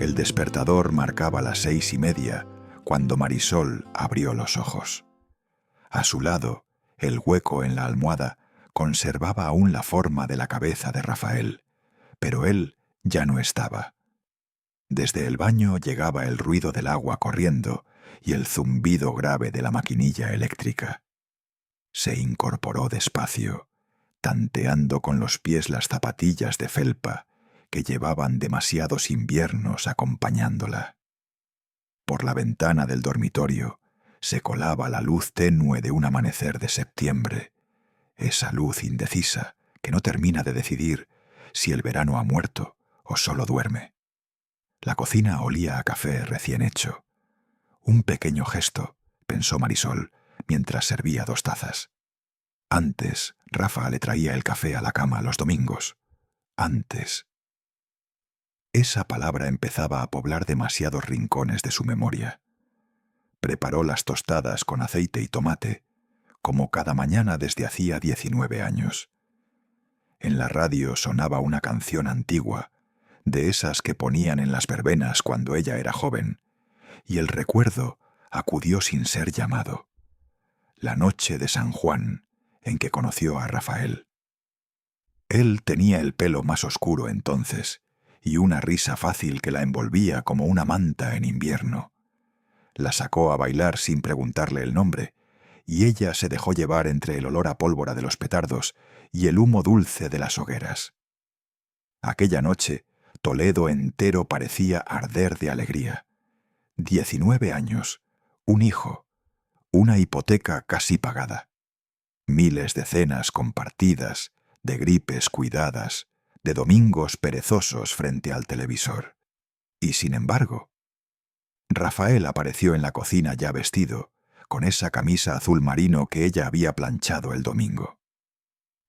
El despertador marcaba las 6:30 cuando Marisol abrió los ojos. A su lado, el hueco en la almohada conservaba aún la forma de la cabeza de Rafael, pero él ya no estaba. Desde el baño llegaba el ruido del agua corriendo y el zumbido grave de la maquinilla eléctrica. Se incorporó despacio, tanteando con los pies las zapatillas de felpa que llevaban demasiados inviernos acompañándola. Por la ventana del dormitorio se colaba la luz tenue de un amanecer de septiembre, esa luz indecisa que no termina de decidir si el verano ha muerto o solo duerme. La cocina olía a café recién hecho. Un pequeño gesto, pensó Marisol, mientras servía 2 tazas. Antes, Rafa le traía el café a la cama los domingos. Antes. Esa palabra empezaba a poblar demasiados rincones de su memoria. Preparó las tostadas con aceite y tomate, como cada mañana desde hacía 19 años. En la radio sonaba una canción antigua, de esas que ponían en las verbenas cuando ella era joven, y el recuerdo acudió sin ser llamado. La noche de San Juan, en que conoció a Rafael. Él tenía el pelo más oscuro entonces, y una risa fácil que la envolvía como una manta en invierno. La sacó a bailar sin preguntarle el nombre, y ella se dejó llevar entre el olor a pólvora de los petardos y el humo dulce de las hogueras. Aquella noche, Toledo entero parecía arder de alegría. 19 años, un hijo, una hipoteca casi pagada. Miles de cenas compartidas, de gripes cuidadas, de domingos perezosos frente al televisor. Y sin embargo, Rafael apareció en la cocina ya vestido, con esa camisa azul marino que ella había planchado el domingo.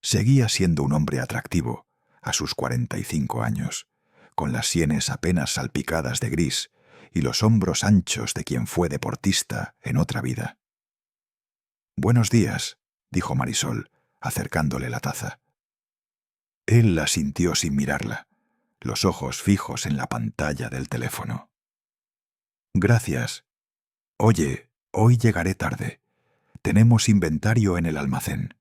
Seguía siendo un hombre atractivo, a sus 45 años, con las sienes apenas salpicadas de gris y los hombros anchos de quien fue deportista en otra vida. «Buenos días», dijo Marisol, acercándole la taza. Él la sintió sin mirarla, los ojos fijos en la pantalla del teléfono. «Gracias. Oye, hoy llegaré tarde. Tenemos inventario en el almacén».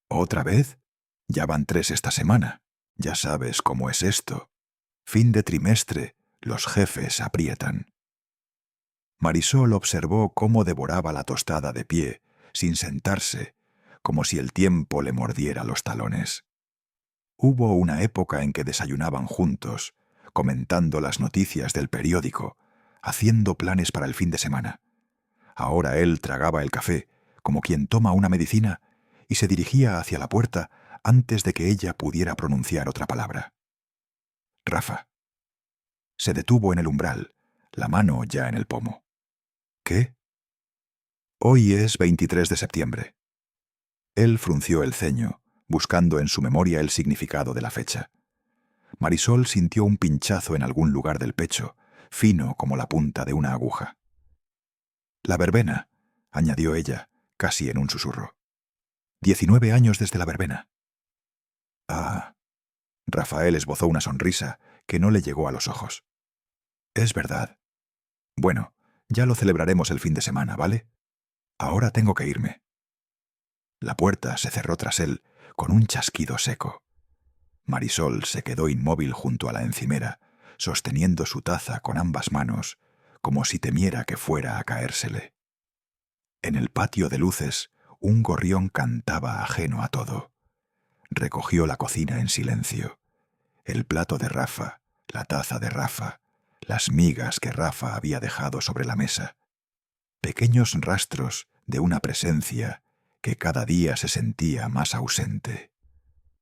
«¿Otra vez? Ya van 3 esta semana. Ya sabes cómo es esto. Fin de trimestre, los jefes aprietan». Marisol observó cómo devoraba la tostada de pie, sin sentarse, como si el tiempo le mordiera los talones. Hubo una época en que desayunaban juntos, comentando las noticias del periódico, haciendo planes para el fin de semana. Ahora él tragaba el café, como quien toma una medicina, y se dirigía hacia la puerta antes de que ella pudiera pronunciar otra palabra. «Rafa». Se detuvo en el umbral, la mano ya en el pomo. «¿Qué?» «Hoy es 23 de septiembre». Él frunció el ceño, buscando en su memoria el significado de la fecha. Marisol sintió un pinchazo en algún lugar del pecho, fino como la punta de una aguja. «La verbena», añadió ella, casi en un susurro. 19 años desde la verbena. «Ah». Rafael esbozó una sonrisa que no le llegó a los ojos. «Es verdad. Bueno, ya lo celebraremos el fin de semana, ¿vale? Ahora tengo que irme». La puerta se cerró tras él con un chasquido seco. Marisol se quedó inmóvil junto a la encimera, sosteniendo su taza con ambas manos, como si temiera que fuera a caérsele. En el patio de luces, un gorrión cantaba ajeno a todo. Recogió la cocina en silencio. El plato de Rafa, la taza de Rafa, las migas que Rafa había dejado sobre la mesa. Pequeños rastros de una presencia que cada día se sentía más ausente.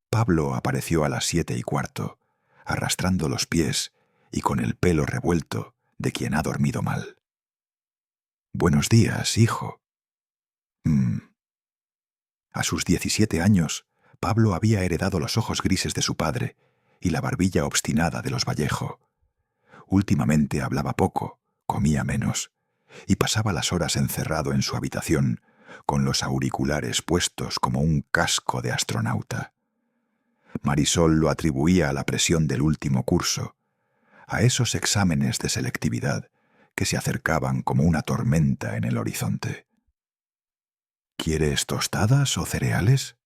Pablo apareció a las 7:15, arrastrando los pies y con el pelo revuelto de quien ha dormido mal. «Buenos días, hijo». A sus 17 años, Pablo había heredado los ojos grises de su padre y la barbilla obstinada de los Vallejo. Últimamente hablaba poco, comía menos, y pasaba las horas encerrado en su habitación, con los auriculares puestos como un casco de astronauta. Marisol lo atribuía a la presión del último curso, a esos exámenes de selectividad que se acercaban como una tormenta en el horizonte. ¿Quieres tostadas o cereales?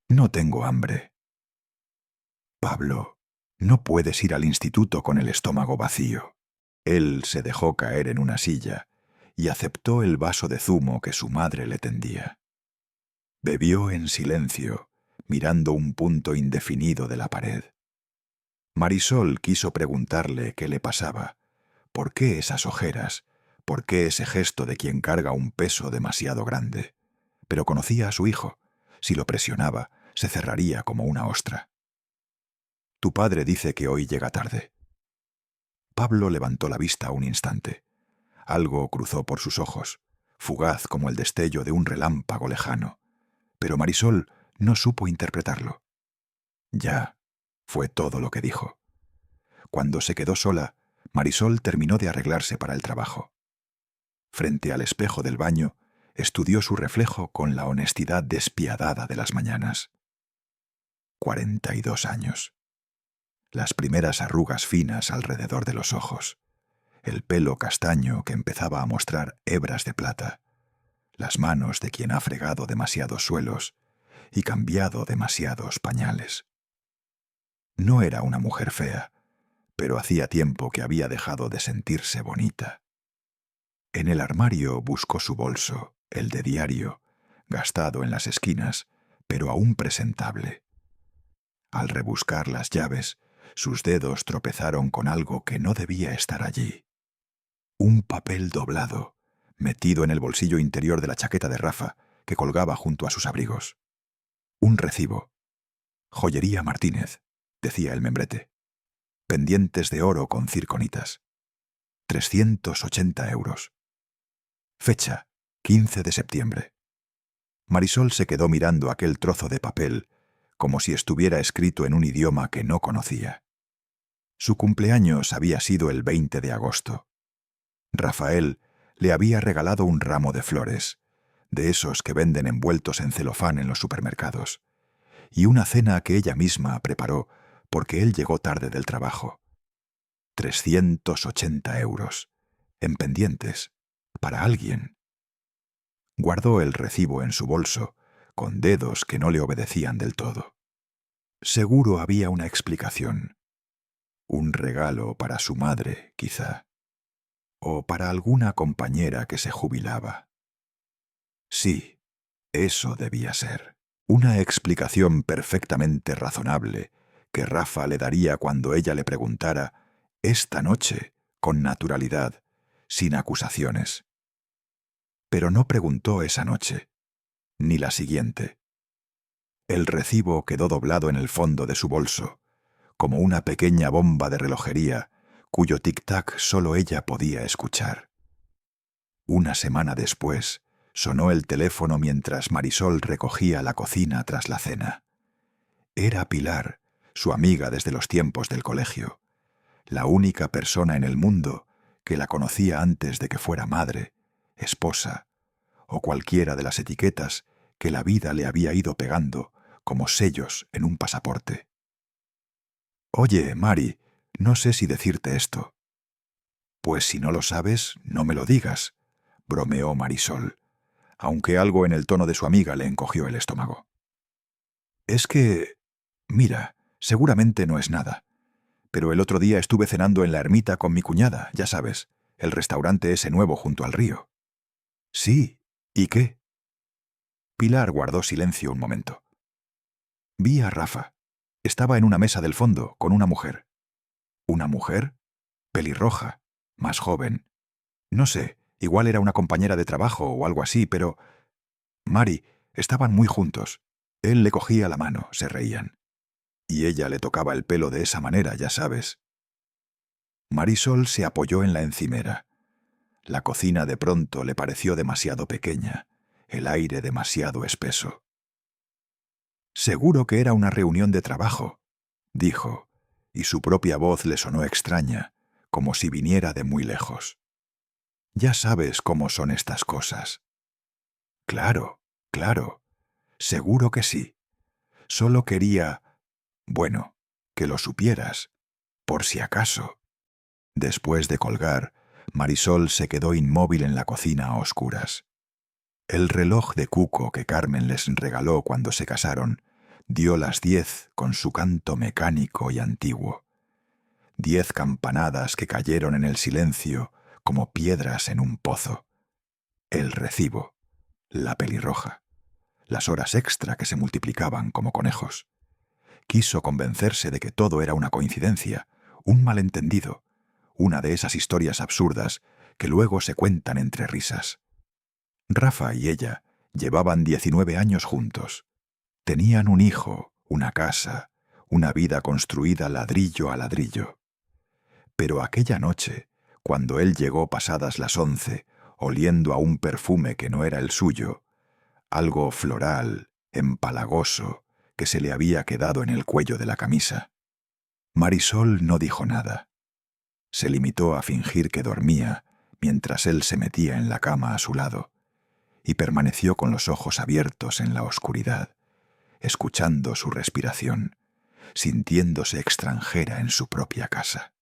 No tengo hambre. Pablo, no puedes ir al instituto con el estómago vacío. Él se dejó caer en una silla y aceptó el vaso de zumo que su madre le tendía. Bebió en silencio, mirando un punto indefinido de la pared. Marisol quiso preguntarle qué le pasaba, por qué esas ojeras, por qué ese gesto de quien carga un peso demasiado grande. Pero conocía a su hijo. Si lo presionaba, se cerraría como una ostra. Tu padre dice que hoy llega tarde. Pablo levantó la vista un instante. Algo cruzó por sus ojos, fugaz como el destello de un relámpago lejano. Pero Marisol no supo interpretarlo. Ya, fue todo lo que dijo. Cuando se quedó sola, Marisol terminó de arreglarse para el trabajo. Frente al espejo del baño, estudió su reflejo con la honestidad despiadada de las mañanas. 42 años. Las primeras arrugas finas alrededor de los ojos, el pelo castaño que empezaba a mostrar hebras de plata, las manos de quien ha fregado demasiados suelos y cambiado demasiados pañales. No era una mujer fea, pero hacía tiempo que había dejado de sentirse bonita. En el armario buscó su bolso, el de diario, gastado en las esquinas, pero aún presentable. Al rebuscar las llaves, sus dedos tropezaron con algo que no debía estar allí. Un papel doblado, metido en el bolsillo interior de la chaqueta de Rafa, que colgaba junto a sus abrigos. Un recibo. Joyería Martínez, decía el membrete. Pendientes de oro con circonitas. 380 euros. Fecha, 15 de septiembre. Marisol se quedó mirando aquel trozo de papel como si estuviera escrito en un idioma que no conocía. Su cumpleaños había sido el 20 de agosto. Rafael le había regalado un ramo de flores, de esos que venden envueltos en celofán en los supermercados, y una cena que ella misma preparó porque él llegó tarde del trabajo. 380 euros, en pendientes, para alguien. Guardó el recibo en su bolso, con dedos que no le obedecían del todo. Seguro había una explicación. Un regalo para su madre, quizá. O para alguna compañera que se jubilaba. Sí, eso debía ser. Una explicación perfectamente razonable que Rafa le daría cuando ella le preguntara, esta noche, con naturalidad, sin acusaciones. Pero no preguntó esa noche, ni la siguiente. El recibo quedó doblado en el fondo de su bolso, como una pequeña bomba de relojería cuyo tic-tac solo ella podía escuchar. Una semana después, sonó el teléfono mientras Marisol recogía la cocina tras la cena. Era Pilar, su amiga desde los tiempos del colegio, la única persona en el mundo que la conocía antes de que fuera madre, esposa, o cualquiera de las etiquetas que la vida le había ido pegando como sellos en un pasaporte. Oye, Mari, no sé si decirte esto. Pues si no lo sabes, no me lo digas, bromeó Marisol, aunque algo en el tono de su amiga le encogió el estómago. Es que... Mira, seguramente no es nada, pero el otro día estuve cenando en la ermita con mi cuñada, ya sabes, el restaurante ese nuevo junto al río. Sí, ¿y qué? Pilar guardó silencio un momento. Vi a Rafa. Estaba en una mesa del fondo con una mujer. ¿Una mujer? Pelirroja, más joven. No sé, igual era una compañera de trabajo o algo así, pero... Mari, estaban muy juntos. Él le cogía la mano, se reían. Y ella le tocaba el pelo de esa manera, ya sabes. Marisol se apoyó en la encimera. La cocina de pronto le pareció demasiado pequeña, el aire demasiado espeso. Seguro que era una reunión de trabajo, dijo, y su propia voz le sonó extraña, como si viniera de muy lejos. Ya sabes cómo son estas cosas. Claro, claro, seguro que sí. Solo quería, bueno, que lo supieras. por si acaso. Después de colgar, Marisol se quedó inmóvil en la cocina a oscuras. El reloj de cuco que Carmen les regaló cuando se casaron dio las 10 con su canto mecánico y antiguo. 10 campanadas que cayeron en el silencio como piedras en un pozo. El recibo, la pelirroja, las horas extra que se multiplicaban como conejos. Quiso convencerse de que todo era una coincidencia, un malentendido, una de esas historias absurdas que luego se cuentan entre risas. Rafa y ella llevaban 19 años juntos. Tenían un hijo, una casa, una vida construida ladrillo a ladrillo. Pero aquella noche, cuando él llegó pasadas las 11, oliendo a un perfume que no era el suyo, algo floral, empalagoso, que se le había quedado en el cuello de la camisa, Marisol no dijo nada. Se limitó a fingir que dormía mientras él se metía en la cama a su lado, y permaneció con los ojos abiertos en la oscuridad, escuchando su respiración, sintiéndose extranjera en su propia casa.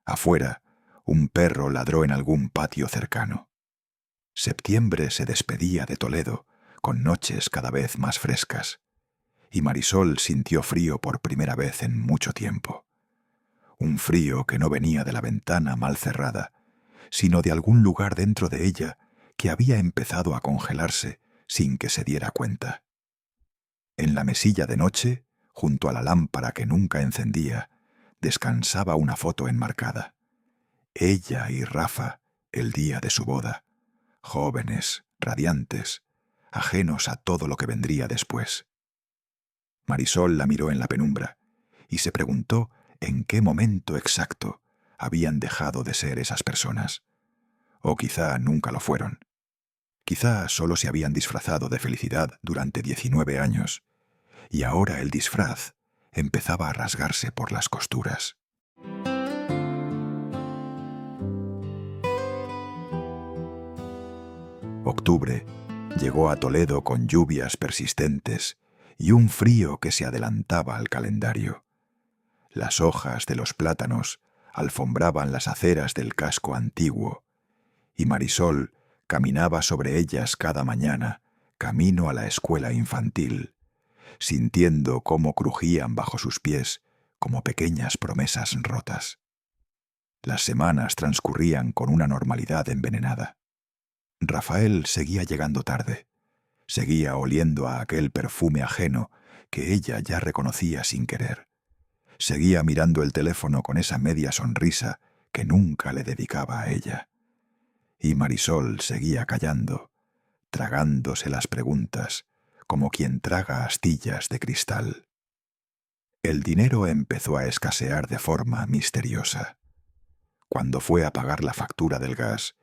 Afuera, un perro ladró en algún patio cercano. Septiembre se despedía de Toledo, con noches cada vez más frescas, y Marisol sintió frío por primera vez en mucho tiempo. Un frío que no venía de la ventana mal cerrada, sino de algún lugar dentro de ella que había empezado a congelarse sin que se diera cuenta. En la mesilla de noche, junto a la lámpara que nunca encendía, descansaba una foto enmarcada. Ella y Rafa, el día de su boda, jóvenes, radiantes, ajenos a todo lo que vendría después. Marisol la miró en la penumbra y se preguntó en qué momento exacto habían dejado de ser esas personas. O quizá nunca lo fueron. Quizá solo se habían disfrazado de felicidad durante 19 años, y ahora el disfraz empezaba a rasgarse por las costuras. Octubre llegó a Toledo con lluvias persistentes y un frío que se adelantaba al calendario. Las hojas de los plátanos alfombraban las aceras del casco antiguo, y Marisol caminaba sobre ellas cada mañana, camino a la escuela infantil, sintiendo cómo crujían bajo sus pies como pequeñas promesas rotas. Las semanas transcurrían con una normalidad envenenada. Rafael seguía llegando tarde, seguía oliendo a aquel perfume ajeno que ella ya reconocía sin querer. Seguía mirando el teléfono con esa media sonrisa que nunca le dedicaba a ella. Y Marisol seguía callando, tragándose las preguntas, como quien traga astillas de cristal. El dinero empezó a escasear de forma misteriosa. Cuando fue a pagar la factura del gas,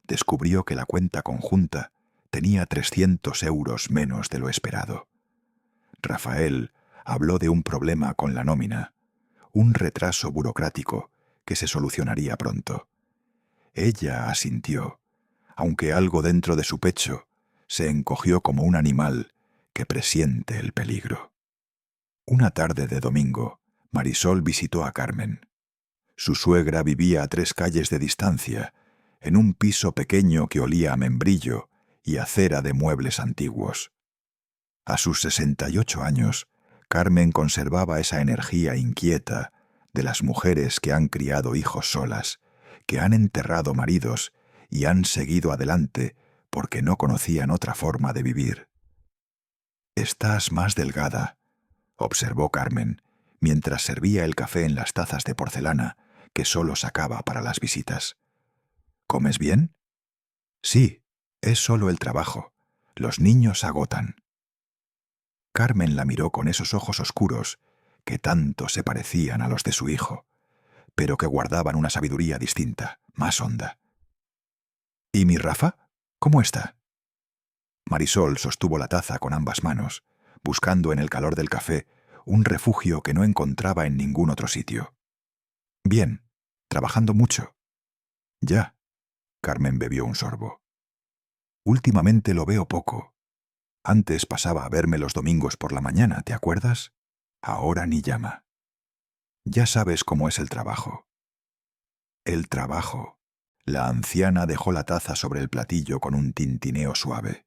descubrió que la cuenta conjunta tenía 300 euros menos de lo esperado. Rafael habló de un problema con la nómina, un retraso burocrático que se solucionaría pronto. Ella asintió, aunque algo dentro de su pecho se encogió como un animal que presiente el peligro. Una tarde de domingo, Marisol visitó a Carmen. Su suegra vivía a 3 calles de distancia, en un piso pequeño que olía a membrillo y a cera de muebles antiguos. A sus 68 años, Carmen conservaba esa energía inquieta de las mujeres que han criado hijos solas, que han enterrado maridos y han seguido adelante porque no conocían otra forma de vivir. «Estás más delgada», observó Carmen, mientras servía el café en las tazas de porcelana que solo sacaba para las visitas. «¿Comes bien?» «Sí, es solo el trabajo. Los niños agotan». Carmen la miró con esos ojos oscuros que tanto se parecían a los de su hijo, pero que guardaban una sabiduría distinta, más honda. «¿Y mi Rafa? ¿Cómo está?» Marisol sostuvo la taza con ambas manos, buscando en el calor del café un refugio que no encontraba en ningún otro sitio. «Bien, trabajando mucho». «Ya». Carmen bebió un sorbo. «Últimamente lo veo poco. Antes pasaba a verme los domingos por la mañana, ¿te acuerdas? Ahora ni llama». Ya sabes cómo es el trabajo. El trabajo. La anciana dejó la taza sobre el platillo con un tintineo suave.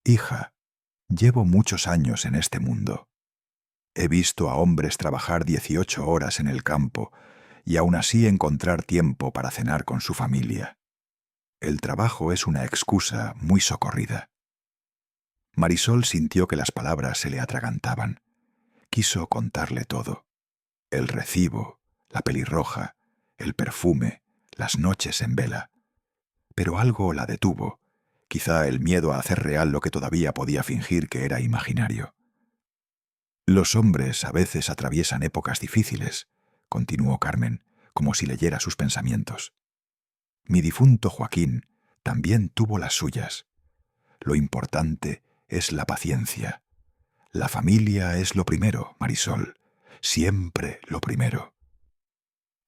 Hija, llevo muchos años en este mundo. He visto a hombres trabajar 18 horas en el campo y aún así encontrar tiempo para cenar con su familia. El trabajo es una excusa muy socorrida. Marisol sintió que las palabras se le atragantaban. Quiso contarle todo. El recibo, la pelirroja, el perfume, las noches en vela. Pero algo la detuvo, quizá el miedo a hacer real lo que todavía podía fingir que era imaginario. Los hombres a veces atraviesan épocas difíciles, continuó Carmen, como si leyera sus pensamientos. Mi difunto Joaquín también tuvo las suyas. Lo importante es la paciencia. La familia es lo primero, Marisol, siempre lo primero.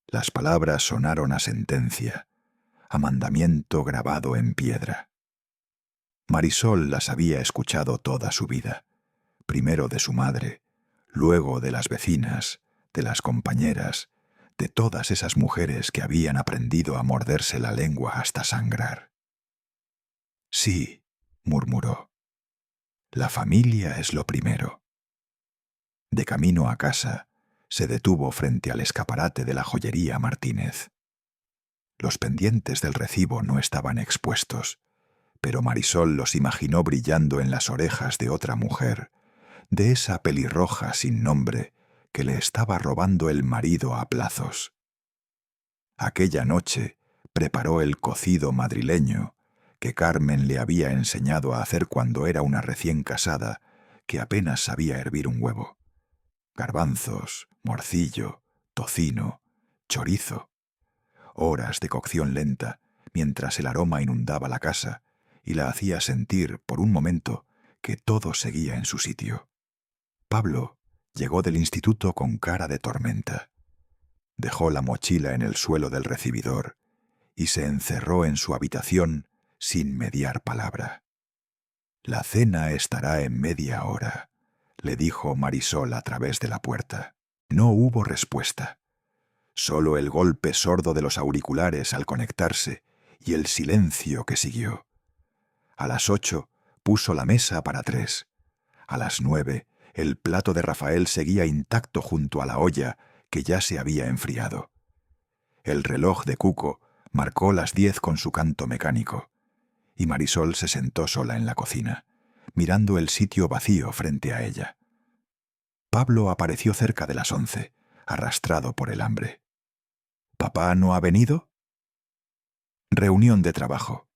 Las palabras sonaron a sentencia, a mandamiento grabado en piedra. Marisol las había escuchado toda su vida, primero de su madre, luego de las vecinas, de las compañeras, de todas esas mujeres que habían aprendido a morderse la lengua hasta sangrar. Sí, murmuró, la familia es lo primero. De camino a casa, se detuvo frente al escaparate de la joyería Martínez. Los pendientes del recibo no estaban expuestos, pero Marisol los imaginó brillando en las orejas de otra mujer, de esa pelirroja sin nombre que le estaba robando el marido a plazos. Aquella noche preparó el cocido madrileño que Carmen le había enseñado a hacer cuando era una recién casada que apenas sabía hervir un huevo. Garbanzos, morcillo, tocino, chorizo. Horas de cocción lenta, mientras el aroma inundaba la casa y la hacía sentir, por un momento, que todo seguía en su sitio. Pablo llegó del instituto con cara de tormenta. Dejó la mochila en el suelo del recibidor y se encerró en su habitación sin mediar palabra. «La cena estará en media hora», le dijo Marisol a través de la puerta. No hubo respuesta. Solo el golpe sordo de los auriculares al conectarse y el silencio que siguió. A las 8 puso la mesa para 3. A las 9 el plato de Rafael seguía intacto junto a la olla que ya se había enfriado. El reloj de Cuco marcó las 10 con su canto mecánico, y Marisol se sentó sola en la cocina, mirando el sitio vacío frente a ella. Pablo apareció cerca de las 11, arrastrado por el hambre. ¿Papá no ha venido? Reunión de trabajo.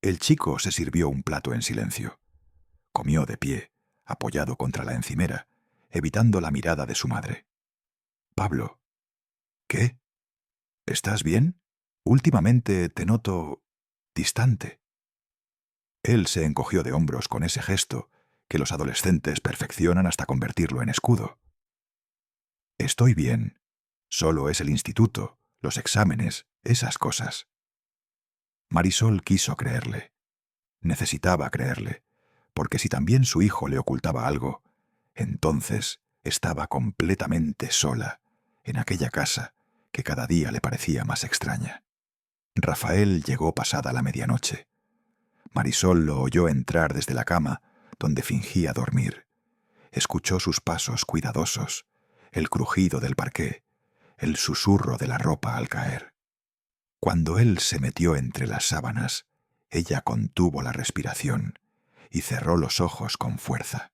El chico se sirvió un plato en silencio. Comió de pie, apoyado contra la encimera, evitando la mirada de su madre. Pablo. ¿Qué? ¿Estás bien? Últimamente te noto distante. Él se encogió de hombros con ese gesto que los adolescentes perfeccionan hasta convertirlo en escudo. Estoy bien. Solo es el instituto, los exámenes, esas cosas. Marisol quiso creerle. Necesitaba creerle, porque si también su hijo le ocultaba algo, entonces estaba completamente sola en aquella casa que cada día le parecía más extraña. Rafael llegó pasada la medianoche. Marisol lo oyó entrar desde la cama donde fingía dormir. Escuchó sus pasos cuidadosos, el crujido del parqué, el susurro de la ropa al caer. Cuando él se metió entre las sábanas, ella contuvo la respiración y cerró los ojos con fuerza.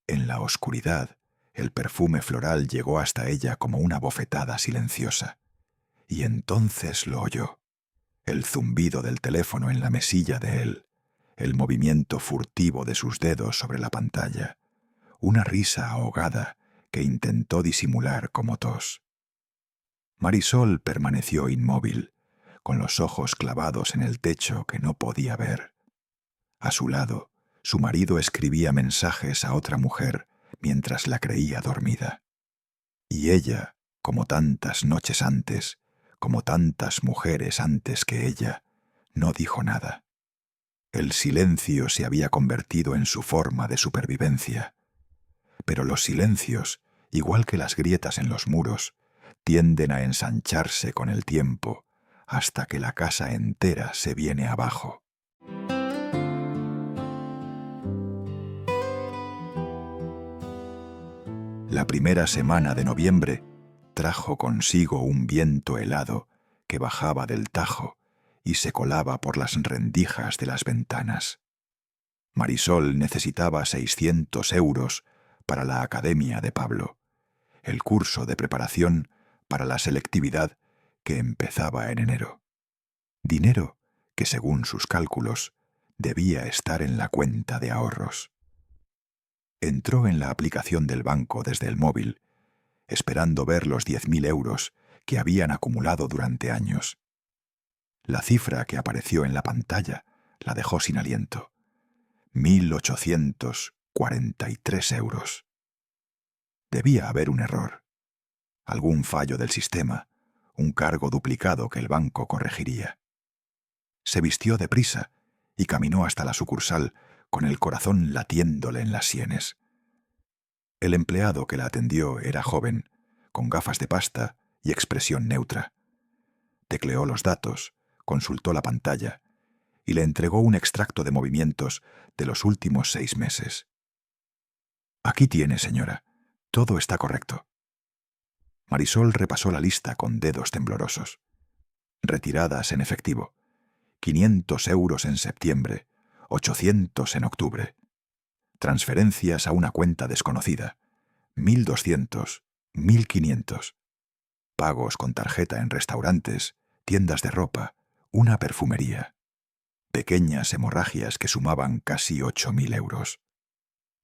En la oscuridad, el perfume floral llegó hasta ella como una bofetada silenciosa. Y entonces lo oyó. El zumbido del teléfono en la mesilla de él, el movimiento furtivo de sus dedos sobre la pantalla, una risa ahogada que intentó disimular como tos. Marisol permaneció inmóvil, con los ojos clavados en el techo que no podía ver. A su lado, su marido escribía mensajes a otra mujer mientras la creía dormida. Y ella, como tantas noches antes, como tantas mujeres antes que ella, no dijo nada. El silencio se había convertido en su forma de supervivencia. Pero los silencios igual que las grietas en los muros, tienden a ensancharse con el tiempo hasta que la casa entera se viene abajo. La primera semana de noviembre trajo consigo un viento helado que bajaba del Tajo y se colaba por las rendijas de las ventanas. Marisol necesitaba 600 euros para la academia de Pablo, el curso de preparación para la selectividad que empezaba en enero. Dinero que, según sus cálculos, debía estar en la cuenta de ahorros. Entró en la aplicación del banco desde el móvil, esperando ver los 10.000 euros que habían acumulado durante años. La cifra que apareció en la pantalla la dejó sin aliento. 1.843 euros. Debía haber un error, algún fallo del sistema, un cargo duplicado que el banco corregiría. Se vistió deprisa y caminó hasta la sucursal con el corazón latiéndole en las sienes. El empleado que la atendió era joven, con gafas de pasta y expresión neutra. Tecleó los datos, consultó la pantalla y le entregó un extracto de movimientos de los últimos 6 meses. «Aquí tiene, señora. Todo está correcto». Marisol repasó la lista con dedos temblorosos. Retiradas en efectivo. 500 euros en septiembre, 800 en octubre. Transferencias a una cuenta desconocida. 1.200, 1.500. Pagos con tarjeta en restaurantes, tiendas de ropa, una perfumería. Pequeñas hemorragias que sumaban casi 8.000 euros.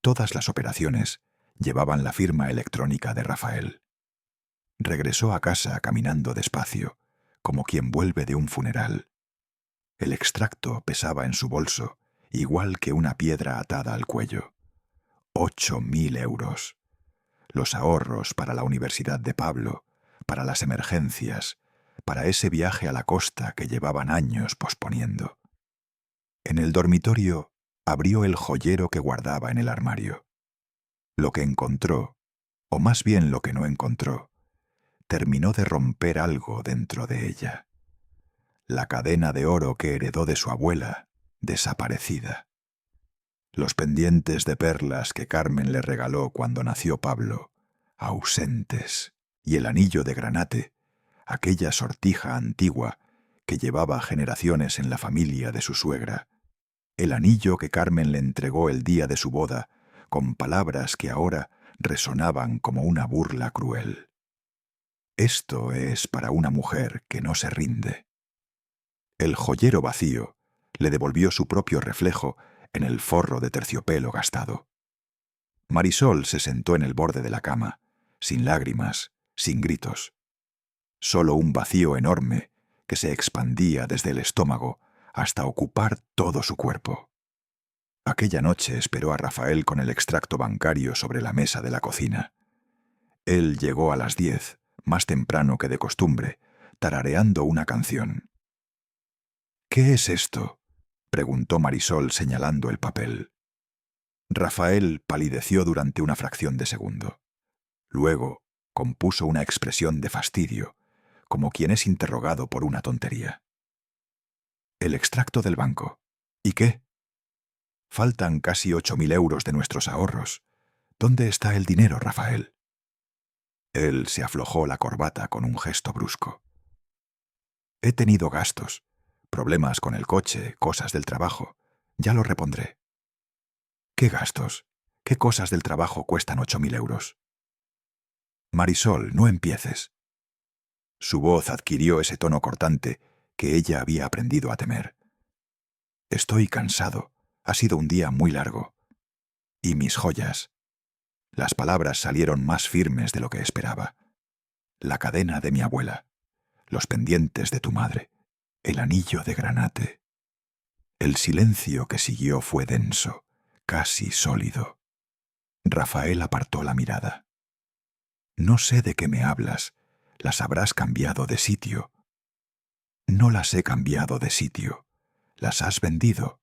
Todas las operaciones llevaban la firma electrónica de Rafael. Regresó a casa caminando despacio, como quien vuelve de un funeral. El extracto pesaba en su bolso, igual que una piedra atada al cuello. 8.000 euros. Los ahorros para la Universidad de Pablo, para las emergencias, para ese viaje a la costa que llevaban años posponiendo. En el dormitorio abrió el joyero que guardaba en el armario. Lo que encontró, o más bien lo que no encontró, terminó de romper algo dentro de ella. La cadena de oro que heredó de su abuela, desaparecida. Los pendientes de perlas que Carmen le regaló cuando nació Pablo, ausentes, y el anillo de granate, aquella sortija antigua que llevaba generaciones en la familia de su suegra, el anillo que Carmen le entregó el día de su boda, con palabras que ahora resonaban como una burla cruel. Esto es para una mujer que no se rinde. El joyero vacío le devolvió su propio reflejo en el forro de terciopelo gastado. Marisol se sentó en el borde de la cama, sin lágrimas, sin gritos. Solo un vacío enorme que se expandía desde el estómago hasta ocupar todo su cuerpo. Aquella noche esperó a Rafael con el extracto bancario sobre la mesa de la cocina. Él llegó a las 10, más temprano que de costumbre, tarareando una canción. «¿Qué es esto?», preguntó Marisol señalando el papel. Rafael palideció durante una fracción de segundo. Luego compuso una expresión de fastidio, como quien es interrogado por una tontería. «El extracto del banco. ¿Y qué? Faltan casi 8.000 euros de nuestros ahorros. ¿Dónde está el dinero, Rafael?». Él se aflojó la corbata con un gesto brusco. «He tenido gastos, problemas con el coche, cosas del trabajo. Ya lo repondré». «¿Qué gastos? ¿Qué cosas del trabajo cuestan 8.000 euros?» «Marisol, no empieces». Su voz adquirió ese tono cortante que ella había aprendido a temer. «Estoy cansado. Ha sido un día muy largo. Y mis joyas». Las palabras salieron más firmes de lo que esperaba. «La cadena de mi abuela, los pendientes de tu madre, el anillo de granate». El silencio que siguió fue denso, casi sólido. Rafael apartó la mirada. «No sé de qué me hablas. Las habrás cambiado de sitio». «No las he cambiado de sitio. Las has vendido.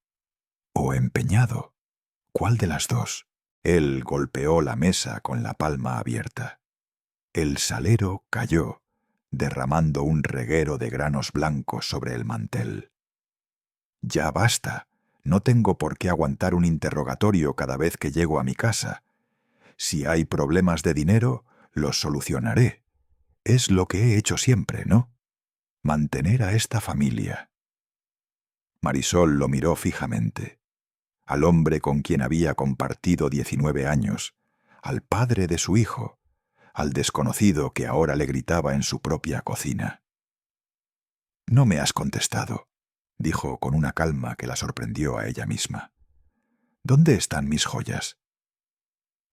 O empeñado. ¿Cuál de las dos?». Él golpeó la mesa con la palma abierta. El salero cayó, derramando un reguero de granos blancos sobre el mantel. «Ya basta. No tengo por qué aguantar un interrogatorio cada vez que llego a mi casa. Si hay problemas de dinero, los solucionaré. Es lo que he hecho siempre, ¿no? Mantener a esta familia». Marisol lo miró fijamente. Al hombre con quien había compartido 19 años, al padre de su hijo, al desconocido que ahora le gritaba en su propia cocina. «No me has contestado», dijo con una calma que la sorprendió a ella misma. «¿Dónde están mis joyas?»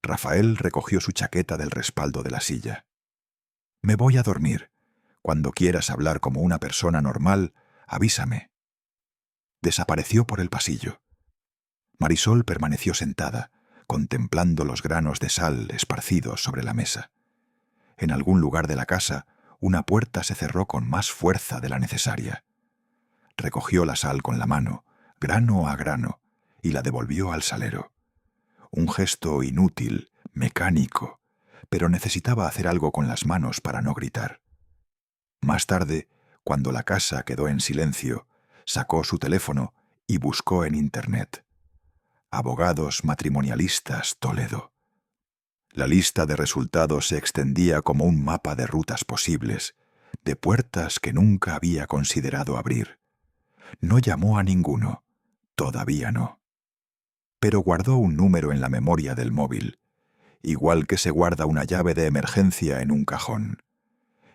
Rafael recogió su chaqueta del respaldo de la silla. «Me voy a dormir. Cuando quieras hablar como una persona normal, avísame». Desapareció por el pasillo. Marisol permaneció sentada, contemplando los granos de sal esparcidos sobre la mesa. En algún lugar de la casa, una puerta se cerró con más fuerza de la necesaria. Recogió la sal con la mano, grano a grano, y la devolvió al salero. Un gesto inútil, mecánico, pero necesitaba hacer algo con las manos para no gritar. Más tarde, cuando la casa quedó en silencio, sacó su teléfono y buscó en Internet. Abogados matrimonialistas Toledo. La lista de resultados se extendía como un mapa de rutas posibles, de puertas que nunca había considerado abrir. No llamó a ninguno, todavía no. Pero guardó un número en la memoria del móvil, igual que se guarda una llave de emergencia en un cajón,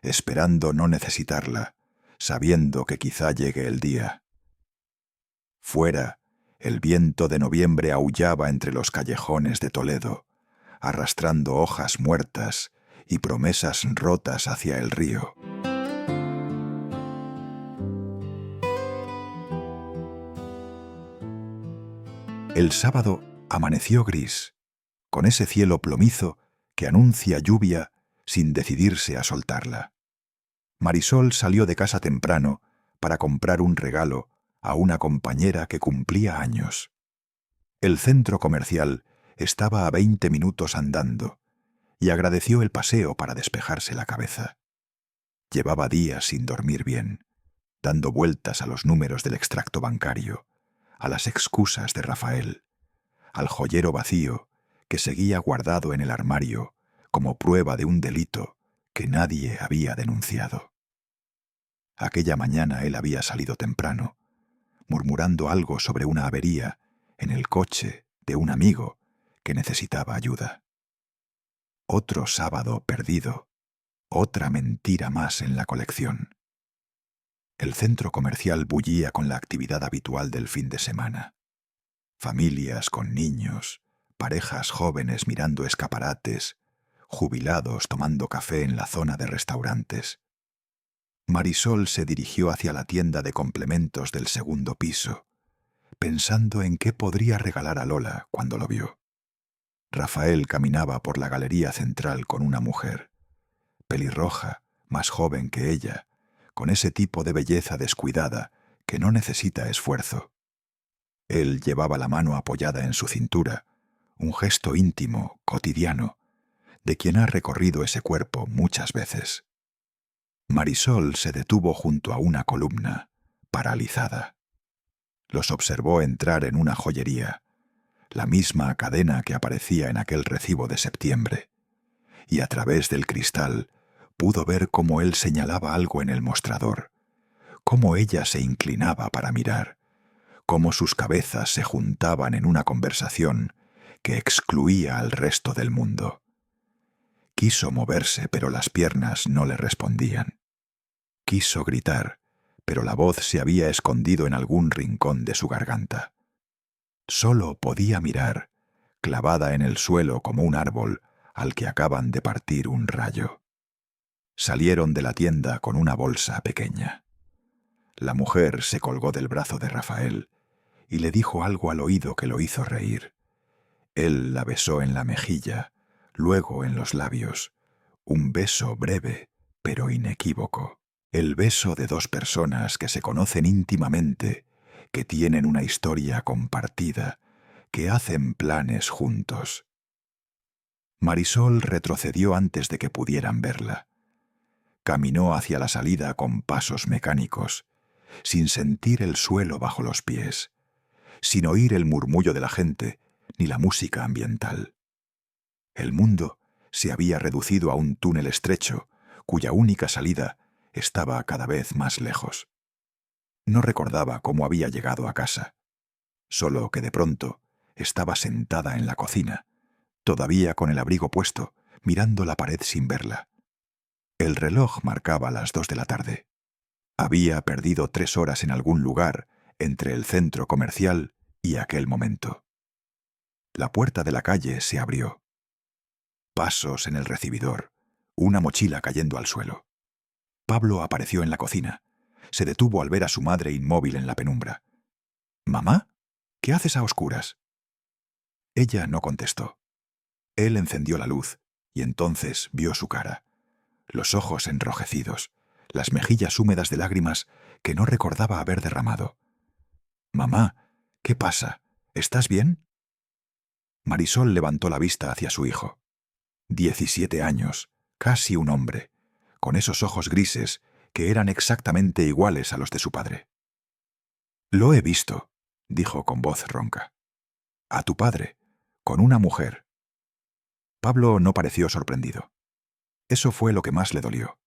esperando no necesitarla, sabiendo que quizá llegue el día. Fuera, el viento de noviembre aullaba entre los callejones de Toledo, arrastrando hojas muertas y promesas rotas hacia el río. El sábado amaneció gris, con ese cielo plomizo que anuncia lluvia sin decidirse a soltarla. Marisol salió de casa temprano para comprar un regalo a una compañera que cumplía años. El centro comercial estaba a 20 minutos andando y agradeció el paseo para despejarse la cabeza. Llevaba días sin dormir bien, dando vueltas a los números del extracto bancario, a las excusas de Rafael, al joyero vacío que seguía guardado en el armario como prueba de un delito que nadie había denunciado. Aquella mañana él había salido temprano, murmurando algo sobre una avería en el coche de un amigo que necesitaba ayuda. Otro sábado perdido, otra mentira más en la colección. El centro comercial bullía con la actividad habitual del fin de semana. Familias con niños, parejas jóvenes mirando escaparates, jubilados tomando café en la zona de restaurantes. Marisol se dirigió hacia la tienda de complementos del segundo piso, pensando en qué podría regalar a Lola cuando lo vio. Rafael caminaba por la galería central con una mujer, pelirroja, más joven que ella, con ese tipo de belleza descuidada que no necesita esfuerzo. Él llevaba la mano apoyada en su cintura, un gesto íntimo, cotidiano, de quien ha recorrido ese cuerpo muchas veces. Marisol se detuvo junto a una columna, paralizada. Los observó entrar en una joyería, la misma cadena que aparecía en aquel recibo de septiembre, y a través del cristal pudo ver cómo él señalaba algo en el mostrador, cómo ella se inclinaba para mirar, cómo sus cabezas se juntaban en una conversación que excluía al resto del mundo. Quiso moverse, pero las piernas no le respondían. Quiso gritar, pero la voz se había escondido en algún rincón de su garganta. Solo podía mirar, clavada en el suelo como un árbol al que acaban de partir un rayo. Salieron de la tienda con una bolsa pequeña. La mujer se colgó del brazo de Rafael y le dijo algo al oído que lo hizo reír. Él la besó en la mejilla, luego en los labios, un beso breve pero inequívoco. El beso de dos personas que se conocen íntimamente, que tienen una historia compartida, que hacen planes juntos. Marisol retrocedió antes de que pudieran verla. Caminó hacia la salida con pasos mecánicos, sin sentir el suelo bajo los pies, sin oír el murmullo de la gente ni la música ambiental. El mundo se había reducido a un túnel estrecho, cuya única salida estaba cada vez más lejos. No recordaba cómo había llegado a casa, solo que de pronto estaba sentada en la cocina, todavía con el abrigo puesto, mirando la pared sin verla. El reloj marcaba las 2 de la tarde. Había perdido 3 horas en algún lugar entre el centro comercial y aquel momento. La puerta de la calle se abrió. Pasos en el recibidor, una mochila cayendo al suelo. Pablo apareció en la cocina. Se detuvo al ver a su madre inmóvil en la penumbra. «¿Mamá? ¿Qué haces a oscuras?» Ella no contestó. Él encendió la luz y entonces vio su cara, los ojos enrojecidos, las mejillas húmedas de lágrimas que no recordaba haber derramado. «Mamá, ¿qué pasa? ¿Estás bien?» Marisol levantó la vista hacia su hijo. 17 años, casi un hombre, con esos ojos grises que eran exactamente iguales a los de su padre. «Lo he visto», dijo con voz ronca. «A tu padre, con una mujer». Pablo no pareció sorprendido. Eso fue lo que más le dolió,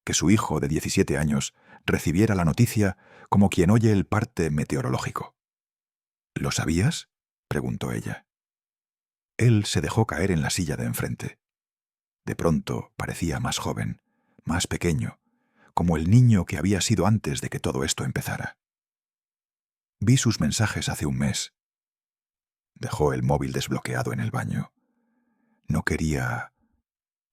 que su hijo de 17 años recibiera la noticia como quien oye el parte meteorológico. «¿Lo sabías?», preguntó ella. Él se dejó caer en la silla de enfrente. De pronto parecía más joven, más pequeño, como el niño que había sido antes de que todo esto empezara. «Vi sus mensajes hace un mes». Dejó el móvil desbloqueado en el baño. No quería...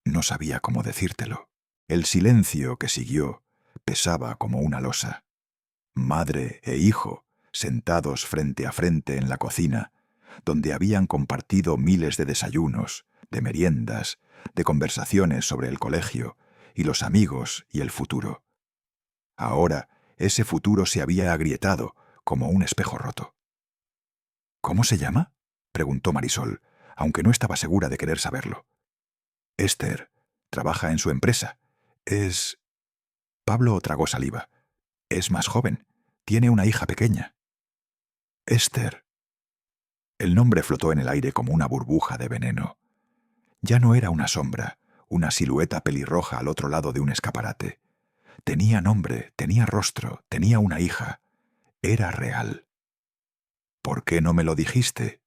No sabía cómo decírtelo. El silencio que siguió pesaba como una losa. Madre e hijo, sentados frente a frente en la cocina, donde habían compartido miles de desayunos, de meriendas, de conversaciones sobre el colegio y los amigos y el futuro. Ahora ese futuro se había agrietado como un espejo roto. «¿Cómo se llama?», preguntó Marisol, aunque no estaba segura de querer saberlo. «Esther. Trabaja en su empresa. Es...» Pablo tragó saliva. «Es más joven. Tiene una hija pequeña». «Esther». El nombre flotó en el aire como una burbuja de veneno. Ya no era una sombra, una silueta pelirroja al otro lado de un escaparate. Tenía nombre, tenía rostro, tenía una hija. Era real. «¿Por qué no me lo dijiste?».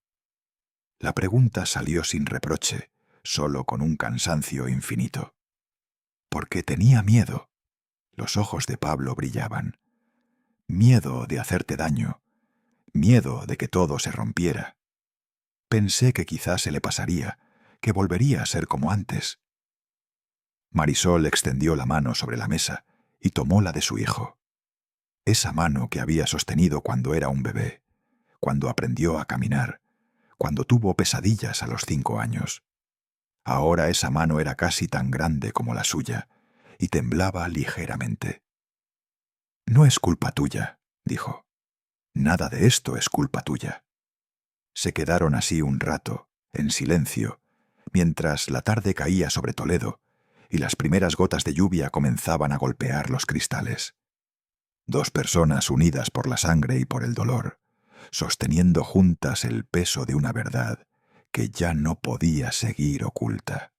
La pregunta salió sin reproche, solo con un cansancio infinito. «Porque tenía miedo». Los ojos de Pablo brillaban. «Miedo de hacerte daño. Miedo de que todo se rompiera. Pensé que quizás se le pasaría, que volvería a ser como antes». Marisol extendió la mano sobre la mesa y tomó la de su hijo. Esa mano que había sostenido cuando era un bebé, cuando aprendió a caminar, cuando tuvo pesadillas a los 5 años. Ahora esa mano era casi tan grande como la suya y temblaba ligeramente. «No es culpa tuya», dijo. «Nada de esto es culpa tuya». Se quedaron así un rato, en silencio, mientras la tarde caía sobre Toledo y las primeras gotas de lluvia comenzaban a golpear los cristales. 2 personas unidas por la sangre y por el dolor, sosteniendo juntas el peso de una verdad que ya no podía seguir oculta.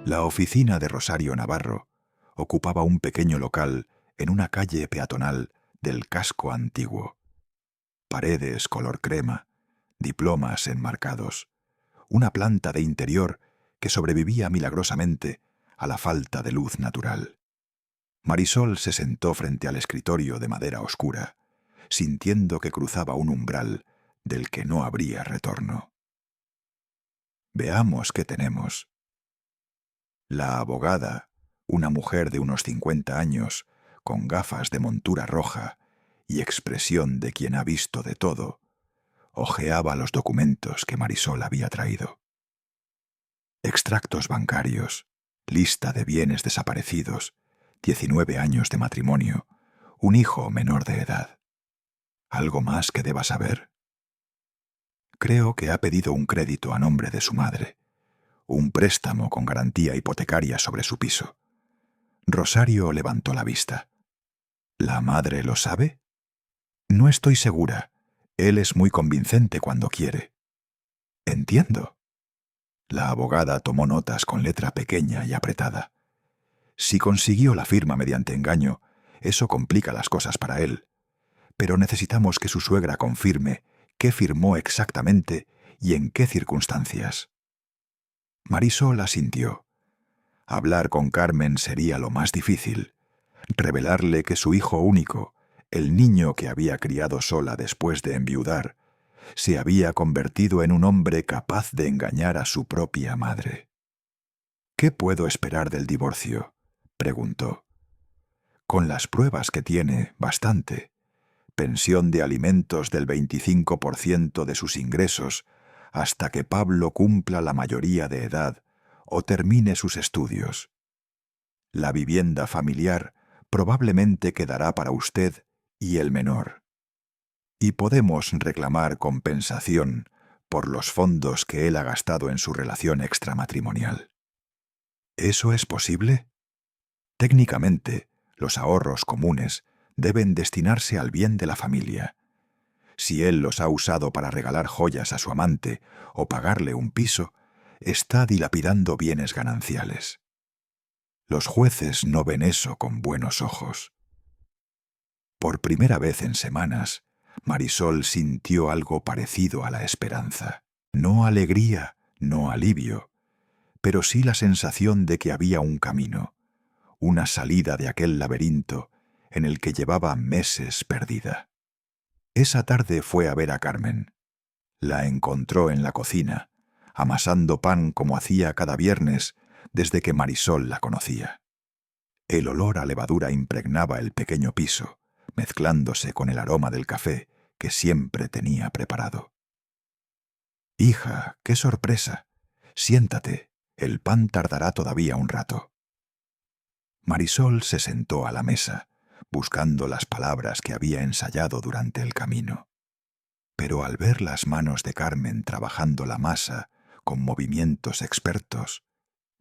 La oficina de Rosario Navarro ocupaba un pequeño local en una calle peatonal del casco antiguo. Paredes color crema, diplomas enmarcados, una planta de interior que sobrevivía milagrosamente a la falta de luz natural. Marisol se sentó frente al escritorio de madera oscura, sintiendo que cruzaba un umbral del que no habría retorno. Veamos qué tenemos. La abogada, una mujer de unos 50 años, con gafas de montura roja y expresión de quien ha visto de todo, hojeaba los documentos que Marisol había traído. Extractos bancarios, lista de bienes desaparecidos, 19 años de matrimonio, un hijo menor de edad. ¿Algo más que deba saber? Creo que ha pedido un crédito a nombre de su madre, un préstamo con garantía hipotecaria sobre su piso. Rosario levantó la vista. ¿La madre lo sabe? No estoy segura. Él es muy convincente cuando quiere. Entiendo. La abogada tomó notas con letra pequeña y apretada. Si consiguió la firma mediante engaño, eso complica las cosas para él. Pero necesitamos que su suegra confirme qué firmó exactamente y en qué circunstancias. Marisol asintió. Hablar con Carmen sería lo más difícil. Revelarle que su hijo único, el niño que había criado sola después de enviudar, se había convertido en un hombre capaz de engañar a su propia madre. ¿Qué puedo esperar del divorcio?, preguntó. Con las pruebas que tiene, bastante. Pensión de alimentos del 25% de sus ingresos hasta que Pablo cumpla la mayoría de edad o termine sus estudios. La vivienda familiar probablemente quedará para usted y el menor. Y podemos reclamar compensación por los fondos que él ha gastado en su relación extramatrimonial. ¿Eso es posible? Técnicamente, los ahorros comunes deben destinarse al bien de la familia. Si él los ha usado para regalar joyas a su amante o pagarle un piso, está dilapidando bienes gananciales. Los jueces no ven eso con buenos ojos. Por primera vez en semanas, Marisol sintió algo parecido a la esperanza. No alegría, no alivio, pero sí la sensación de que había un camino, una salida de aquel laberinto en el que llevaba meses perdida. Esa tarde fue a ver a Carmen. La encontró en la cocina, amasando pan como hacía cada viernes desde que Marisol la conocía. El olor a levadura impregnaba el pequeño piso, mezclándose con el aroma del café que siempre tenía preparado. «Hija, qué sorpresa. Siéntate, el pan tardará todavía un rato». Marisol se sentó a la mesa, buscando las palabras que había ensayado durante el camino. Pero al ver las manos de Carmen trabajando la masa con movimientos expertos,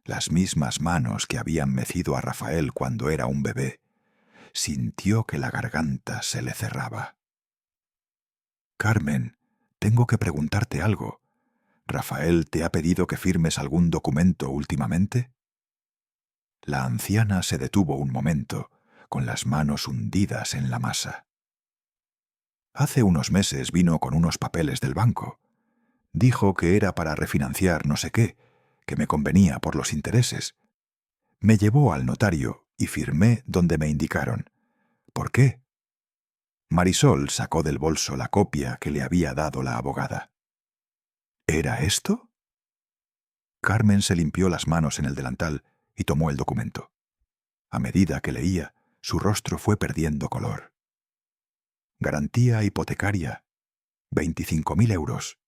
las mismas manos que habían mecido a Rafael cuando era un bebé, sintió que la garganta se le cerraba. «Carmen, tengo que preguntarte algo. ¿Rafael te ha pedido que firmes algún documento últimamente?» La anciana se detuvo un momento, con las manos hundidas en la masa. «Hace unos meses vino con unos papeles del banco. Dijo que era para refinanciar no sé qué, que me convenía por los intereses. Me llevó al notario y firmé donde me indicaron. ¿Por qué?» Marisol sacó del bolso la copia que le había dado la abogada. ¿Era esto? Carmen se limpió las manos en el delantal y tomó el documento. A medida que leía, su rostro fue perdiendo color. Garantía hipotecaria, 25.000 euros.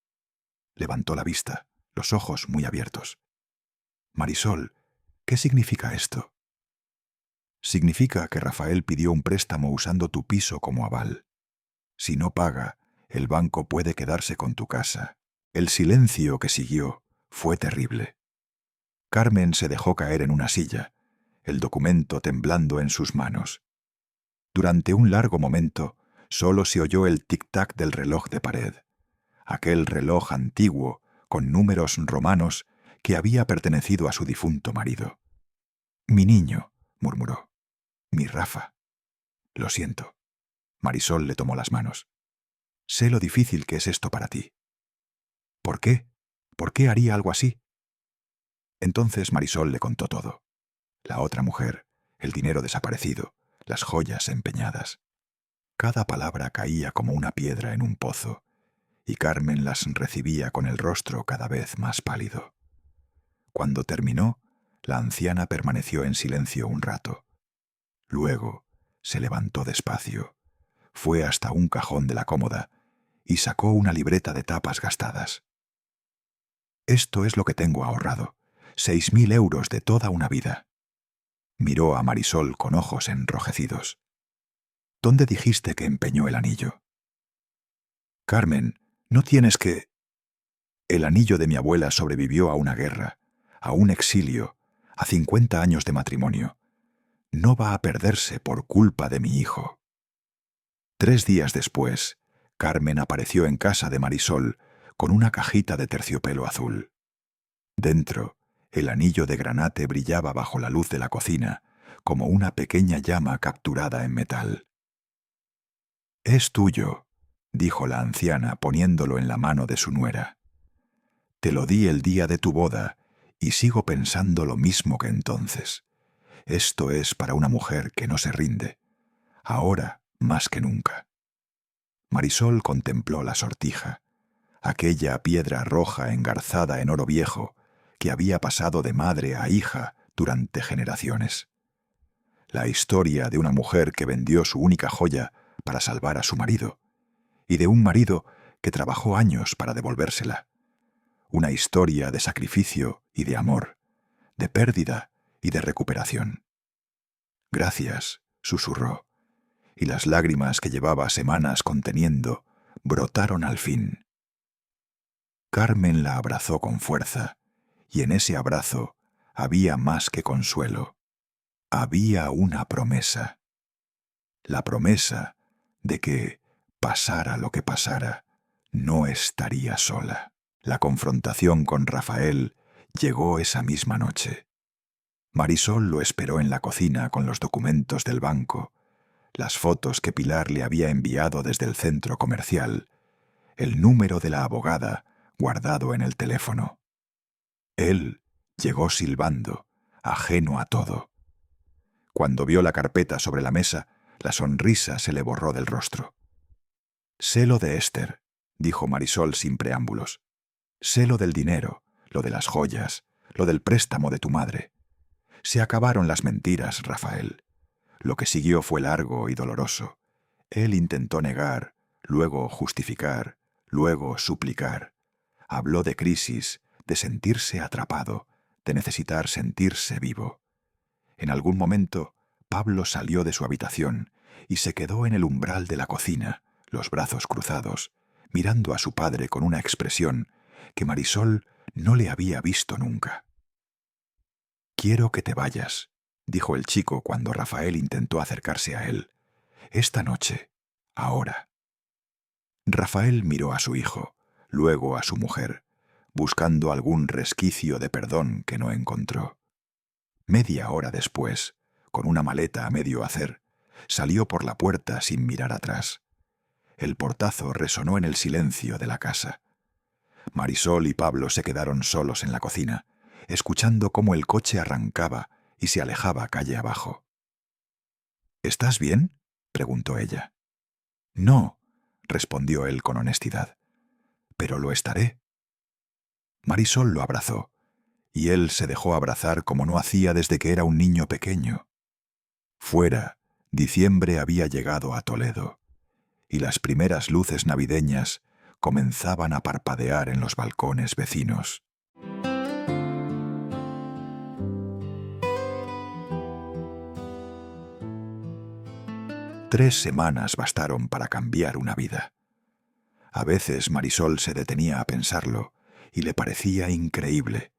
Levantó la vista, los ojos muy abiertos. Marisol, ¿qué significa esto? Significa que Rafael pidió un préstamo usando tu piso como aval. Si no paga, el banco puede quedarse con tu casa. El silencio que siguió fue terrible. Carmen se dejó caer en una silla, el documento temblando en sus manos. Durante un largo momento, solo se oyó el tic-tac del reloj de pared, aquel reloj antiguo con números romanos que había pertenecido a su difunto marido. «Mi niño», murmuró. «Mi Rafa. Lo siento». Marisol le tomó las manos. «Sé lo difícil que es esto para ti». «¿Por qué? ¿Por qué haría algo así?» Entonces Marisol le contó todo. La otra mujer, el dinero desaparecido, las joyas empeñadas. Cada palabra caía como una piedra en un pozo, y Carmen las recibía con el rostro cada vez más pálido. Cuando terminó, la anciana permaneció en silencio un rato. Luego se levantó despacio, fue hasta un cajón de la cómoda y sacó una libreta de tapas gastadas. «Esto es lo que tengo ahorrado, 6.000 euros de toda una vida». Miró a Marisol con ojos enrojecidos. «¿Dónde dijiste que empeñó el anillo?» Carmen, no tienes que... El anillo de mi abuela sobrevivió a una guerra, a un exilio, a 50 años de matrimonio. No va a perderse por culpa de mi hijo. 3 días después, Carmen apareció en casa de Marisol con una cajita de terciopelo azul. Dentro, el anillo de granate brillaba bajo la luz de la cocina, como una pequeña llama capturada en metal. «Es tuyo», dijo la anciana poniéndolo en la mano de su nuera. «Te lo di el día de tu boda y sigo pensando lo mismo que entonces. Esto es para una mujer que no se rinde, ahora más que nunca». Marisol contempló la sortija, aquella piedra roja engarzada en oro viejo que había pasado de madre a hija durante generaciones. La historia de una mujer que vendió su única joya para salvar a su marido, y de un marido que trabajó años para devolvérsela. Una historia de sacrificio y de amor, de pérdida y de recuperación. «Gracias», susurró, y las lágrimas que llevaba semanas conteniendo brotaron al fin. Carmen la abrazó con fuerza, y en ese abrazo había más que consuelo. Había una promesa. La promesa de que, pasara lo que pasara, no estaría sola. La confrontación con Rafael llegó esa misma noche. Marisol lo esperó en la cocina con los documentos del banco, las fotos que Pilar le había enviado desde el centro comercial, el número de la abogada guardado en el teléfono. Él llegó silbando, ajeno a todo. Cuando vio la carpeta sobre la mesa, la sonrisa se le borró del rostro. «Sé lo de Esther», dijo Marisol sin preámbulos. «Sé lo del dinero, lo de las joyas, lo del préstamo de tu madre. Se acabaron las mentiras, Rafael. Lo que siguió fue largo y doloroso. Él intentó negar, luego justificar, luego suplicar. Habló de crisis, de sentirse atrapado, de necesitar sentirse vivo. En algún momento, Pablo salió de su habitación y se quedó en el umbral de la cocina, los brazos cruzados, mirando a su padre con una expresión que Marisol no le había visto nunca. «Quiero que te vayas», dijo el chico cuando Rafael intentó acercarse a él. «Esta noche, ahora». Rafael miró a su hijo, luego a su mujer, buscando algún resquicio de perdón que no encontró. Media hora después, con una maleta a medio hacer, salió por la puerta sin mirar atrás. El portazo resonó en el silencio de la casa. Marisol y Pablo se quedaron solos en la cocina, escuchando cómo el coche arrancaba y se alejaba calle abajo. «¿Estás bien?», preguntó ella. «No», respondió él con honestidad, «pero lo estaré». Marisol lo abrazó, y él se dejó abrazar como no hacía desde que era un niño pequeño. Fuera, diciembre había llegado a Toledo, y las primeras luces navideñas comenzaban a parpadear en los balcones vecinos. Tres semanas bastaron para cambiar una vida. A veces Marisol se detenía a pensarlo y le parecía increíble.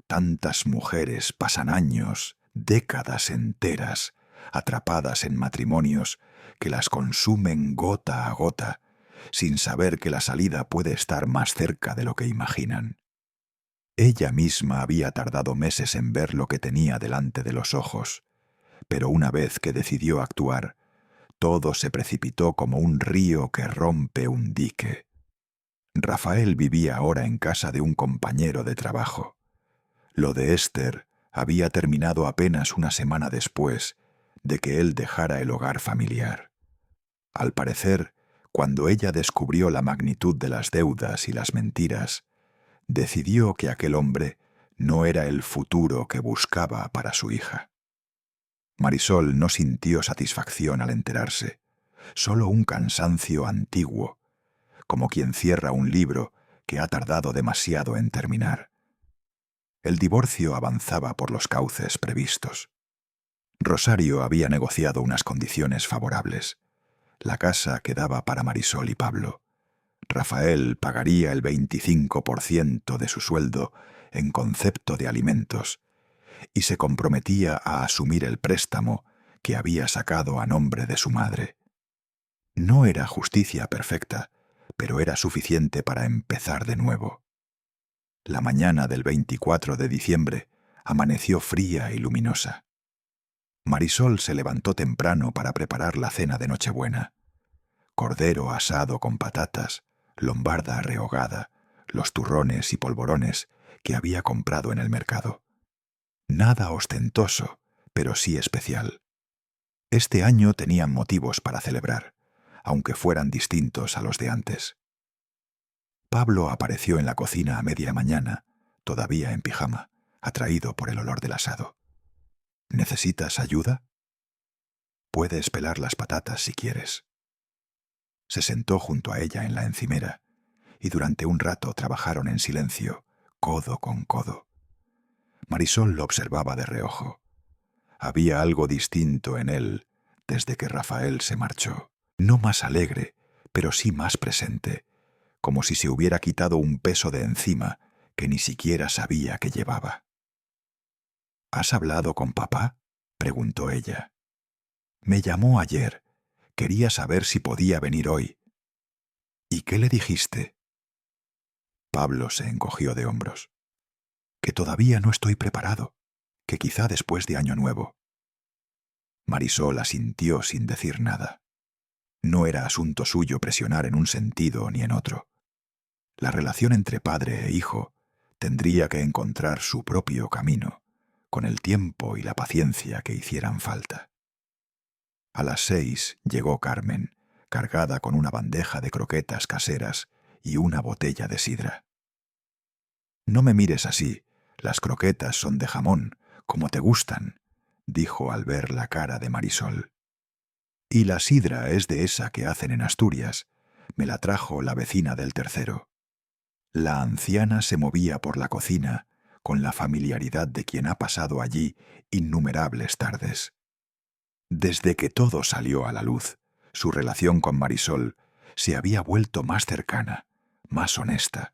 Tantas mujeres pasan años, décadas enteras, atrapadas en matrimonios que las consumen gota a gota, sin saber que la salida puede estar más cerca de lo que imaginan. Ella misma había tardado meses en ver lo que tenía delante de los ojos, pero una vez que decidió actuar, todo se precipitó como un río que rompe un dique. Rafael vivía ahora en casa de un compañero de trabajo. Lo de Esther había terminado apenas una semana después de que él dejara el hogar familiar. Al parecer, cuando ella descubrió la magnitud de las deudas y las mentiras, decidió que aquel hombre no era el futuro que buscaba para su hija. Marisol no sintió satisfacción al enterarse, solo un cansancio antiguo, como quien cierra un libro que ha tardado demasiado en terminar. El divorcio avanzaba por los cauces previstos. Rosario había negociado unas condiciones favorables. La casa quedaba para Marisol y Pablo. Rafael pagaría el 25% de su sueldo en concepto de alimentos y se comprometía a asumir el préstamo que había sacado a nombre de su madre. No era justicia perfecta, pero era suficiente para empezar de nuevo. La mañana del 24 de diciembre amaneció fría y luminosa. Marisol se levantó temprano para preparar la cena de Nochebuena. Cordero asado con patatas, lombarda rehogada, los turrones y polvorones que había comprado en el mercado. Nada ostentoso, pero sí especial. Este año tenían motivos para celebrar, aunque fueran distintos a los de antes. Pablo apareció en la cocina a media mañana, todavía en pijama, atraído por el olor del asado. ¿Necesitas ayuda? Puedes pelar las patatas si quieres. Se sentó junto a ella en la encimera, y durante un rato trabajaron en silencio, codo con codo. Marisol lo observaba de reojo. Había algo distinto en él desde que Rafael se marchó. No más alegre, pero sí más presente, como si se hubiera quitado un peso de encima que ni siquiera sabía que llevaba. ¿Has hablado con papá?, preguntó ella. Me llamó ayer. Quería saber si podía venir hoy. ¿Y qué le dijiste? Pablo se encogió de hombros. Que todavía no estoy preparado, que quizá después de Año Nuevo. Marisol asintió sin decir nada. No era asunto suyo presionar en un sentido ni en otro. La relación entre padre e hijo tendría que encontrar su propio camino, con el tiempo y la paciencia que hicieran falta. A las 6 llegó Carmen, cargada con una bandeja de croquetas caseras y una botella de sidra. No me mires así, las croquetas son de jamón, como te gustan, dijo al ver la cara de Marisol. Y la sidra es de esa que hacen en Asturias, me la trajo la vecina del tercero. La anciana se movía por la cocina con la familiaridad de quien ha pasado allí innumerables tardes. Desde que todo salió a la luz, su relación con Marisol se había vuelto más cercana, más honesta.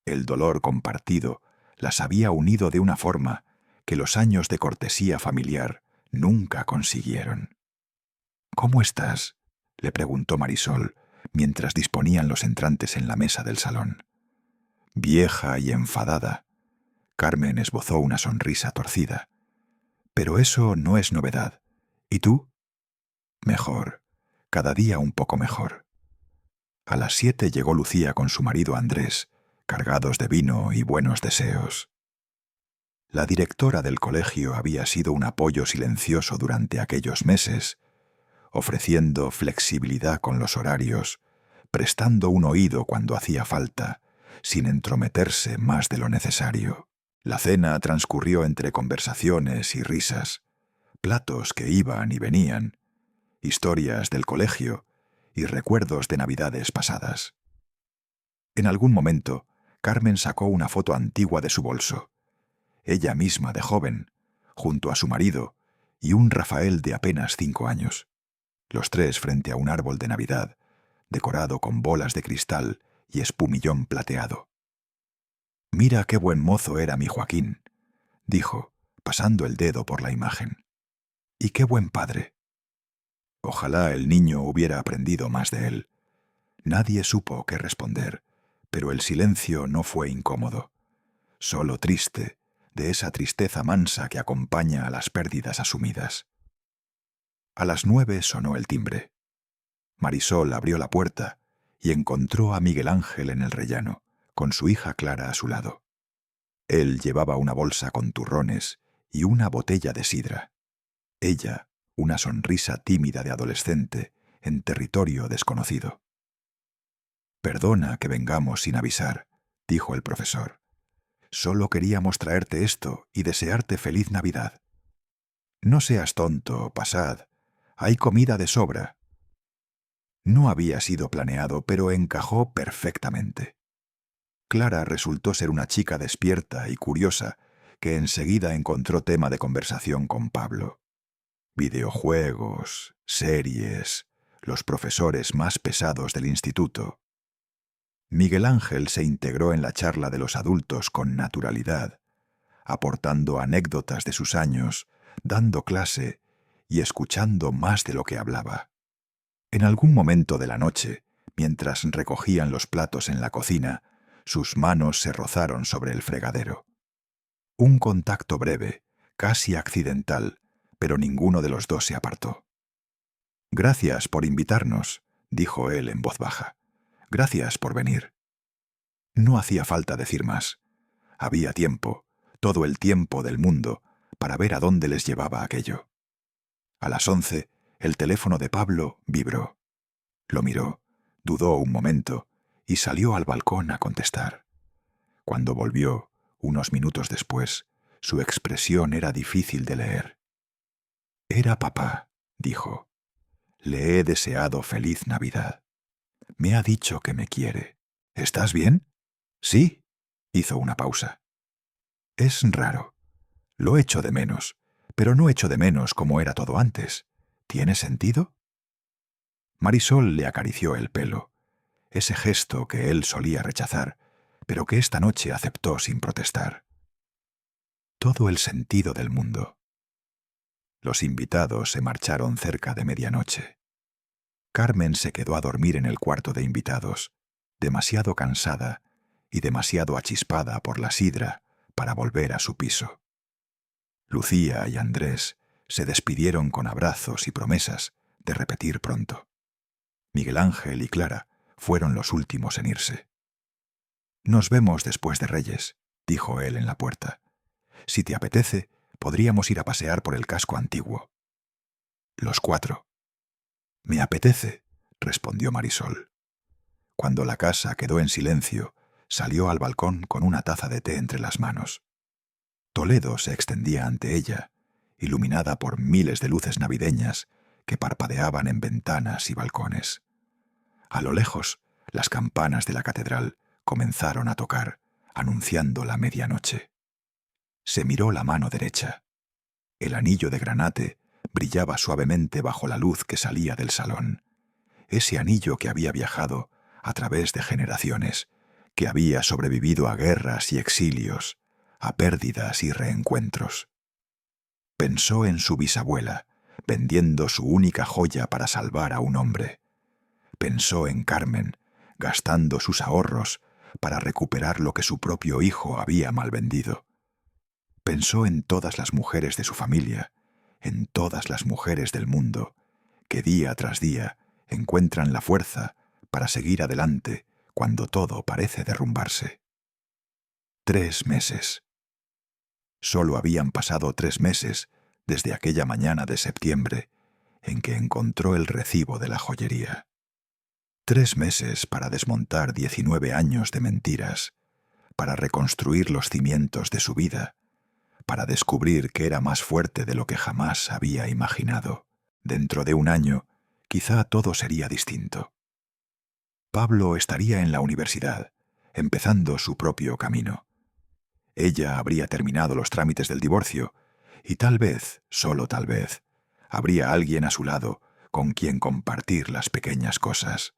El dolor compartido las había unido de una forma que los años de cortesía familiar nunca consiguieron. «¿Cómo estás?», le preguntó Marisol mientras disponían los entrantes en la mesa del salón. Vieja y enfadada, Carmen esbozó una sonrisa torcida. «Pero eso no es novedad. ¿Y tú?» «Mejor, cada día un poco mejor». A las 7 llegó Lucía con su marido Andrés, cargados de vino y buenos deseos. La directora del colegio había sido un apoyo silencioso durante aquellos meses, ofreciendo flexibilidad con los horarios, prestando un oído cuando hacía falta, sin entrometerse más de lo necesario. La cena transcurrió entre conversaciones y risas, platos que iban y venían, historias del colegio y recuerdos de Navidades pasadas. En algún momento, Carmen sacó una foto antigua de su bolso, ella misma de joven, junto a su marido y un Rafael de apenas 5 años, los tres frente a un árbol de Navidad, decorado con bolas de cristal y espumillón plateado. «Mira qué buen mozo era mi Joaquín», dijo, pasando el dedo por la imagen. «Y qué buen padre». Ojalá el niño hubiera aprendido más de él. Nadie supo qué responder, pero el silencio no fue incómodo, solo triste, de esa tristeza mansa que acompaña a las pérdidas asumidas. A las 9 sonó el timbre. Marisol abrió la puerta y encontró a Miguel Ángel en el rellano, con su hija Clara a su lado. Él llevaba una bolsa con turrones y una botella de sidra. Ella, una sonrisa tímida de adolescente en territorio desconocido. «Perdona que vengamos sin avisar», dijo el profesor. «Solo queríamos traerte esto y desearte feliz Navidad». «No seas tonto, pasad. Hay comida de sobra». No había sido planeado, pero encajó perfectamente. Clara resultó ser una chica despierta y curiosa que enseguida encontró tema de conversación con Pablo. Videojuegos, series, los profesores más pesados del instituto. Miguel Ángel se integró en la charla de los adultos con naturalidad, aportando anécdotas de sus años, dando clase y escuchando más de lo que hablaba. En algún momento de la noche, mientras recogían los platos en la cocina, sus manos se rozaron sobre el fregadero. Un contacto breve, casi accidental, pero ninguno de los dos se apartó. «Gracias por invitarnos», dijo él en voz baja. «Gracias por venir». No hacía falta decir más. Había tiempo, todo el tiempo del mundo, para ver a dónde les llevaba aquello. A las 11, el teléfono de Pablo vibró. Lo miró, dudó un momento y salió al balcón a contestar. Cuando volvió, unos minutos después, su expresión era difícil de leer. «Era papá», dijo. «Le he deseado feliz Navidad. Me ha dicho que me quiere. ¿Estás bien?» «Sí», hizo una pausa. «Es raro. Lo echo de menos, pero no echo de menos como era todo antes. ¿Tiene sentido?» Marisol le acarició el pelo, ese gesto que él solía rechazar, pero que esta noche aceptó sin protestar. Todo el sentido del mundo. Los invitados se marcharon cerca de medianoche. Carmen se quedó a dormir en el cuarto de invitados, demasiado cansada y demasiado achispada por la sidra para volver a su piso. Lucía y Andrés se despidieron con abrazos y promesas de repetir pronto. Miguel Ángel y Clara fueron los últimos en irse. «Nos vemos después de Reyes», dijo él en la puerta. «Si te apetece, podríamos ir a pasear por el casco antiguo». Los 4. «Me apetece», respondió Marisol. Cuando la casa quedó en silencio, salió al balcón con una taza de té entre las manos. Toledo se extendía ante ella, iluminada por miles de luces navideñas que parpadeaban en ventanas y balcones. A lo lejos, las campanas de la catedral comenzaron a tocar, anunciando la medianoche. Se miró la mano derecha. El anillo de granate brillaba suavemente bajo la luz que salía del salón. Ese anillo que había viajado a través de generaciones, que había sobrevivido a guerras y exilios, a pérdidas y reencuentros. Pensó en su bisabuela, vendiendo su única joya para salvar a un hombre. Pensó en Carmen, gastando sus ahorros para recuperar lo que su propio hijo había malvendido. Pensó en todas las mujeres de su familia, en todas las mujeres del mundo, que día tras día encuentran la fuerza para seguir adelante cuando todo parece derrumbarse. 3 meses. Solo habían pasado 3 meses desde aquella mañana de septiembre en que encontró el recibo de la joyería. 3 meses para desmontar 19 años de mentiras, para reconstruir los cimientos de su vida, para descubrir que era más fuerte de lo que jamás había imaginado. Dentro de un año, quizá todo sería distinto. Pablo estaría en la universidad, empezando su propio camino. Ella habría terminado los trámites del divorcio y tal vez, solo tal vez, habría alguien a su lado con quien compartir las pequeñas cosas.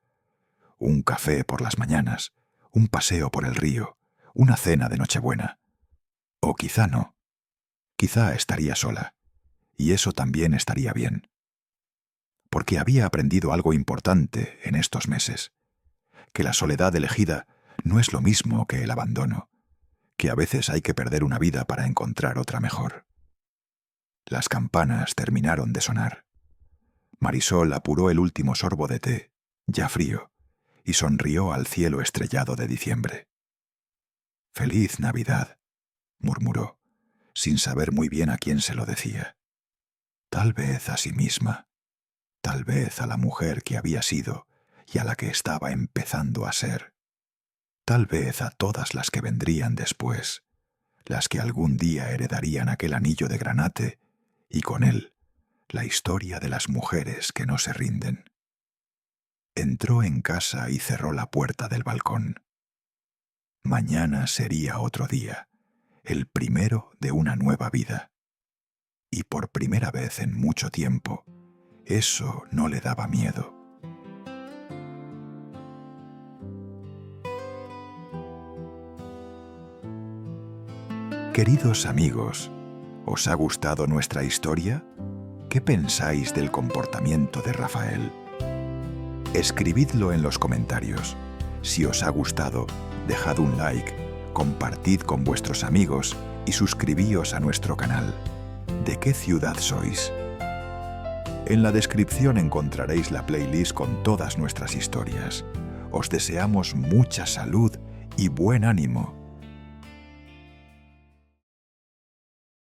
Un café por las mañanas, un paseo por el río, una cena de Nochebuena. O quizá no. Quizá estaría sola, y eso también estaría bien. Porque había aprendido algo importante en estos meses, que la soledad elegida no es lo mismo que el abandono, que a veces hay que perder una vida para encontrar otra mejor. Las campanas terminaron de sonar. Marisol apuró el último sorbo de té, ya frío, y sonrió al cielo estrellado de diciembre. «Feliz Navidad», murmuró, sin saber muy bien a quién se lo decía. Tal vez a sí misma, tal vez a la mujer que había sido y a la que estaba empezando a ser. Tal vez a todas las que vendrían después, las que algún día heredarían aquel anillo de granate y con él la historia de las mujeres que no se rinden. Entró en casa y cerró la puerta del balcón. Mañana sería otro día, el primero de una nueva vida. Y por primera vez en mucho tiempo, eso no le daba miedo. Queridos amigos, ¿os ha gustado nuestra historia? ¿Qué pensáis del comportamiento de Rafael? Escribidlo en los comentarios. Si os ha gustado, dejad un like, compartid con vuestros amigos y suscribíos a nuestro canal. ¿De qué ciudad sois? En la descripción encontraréis la playlist con todas nuestras historias. Os deseamos mucha salud y buen ánimo.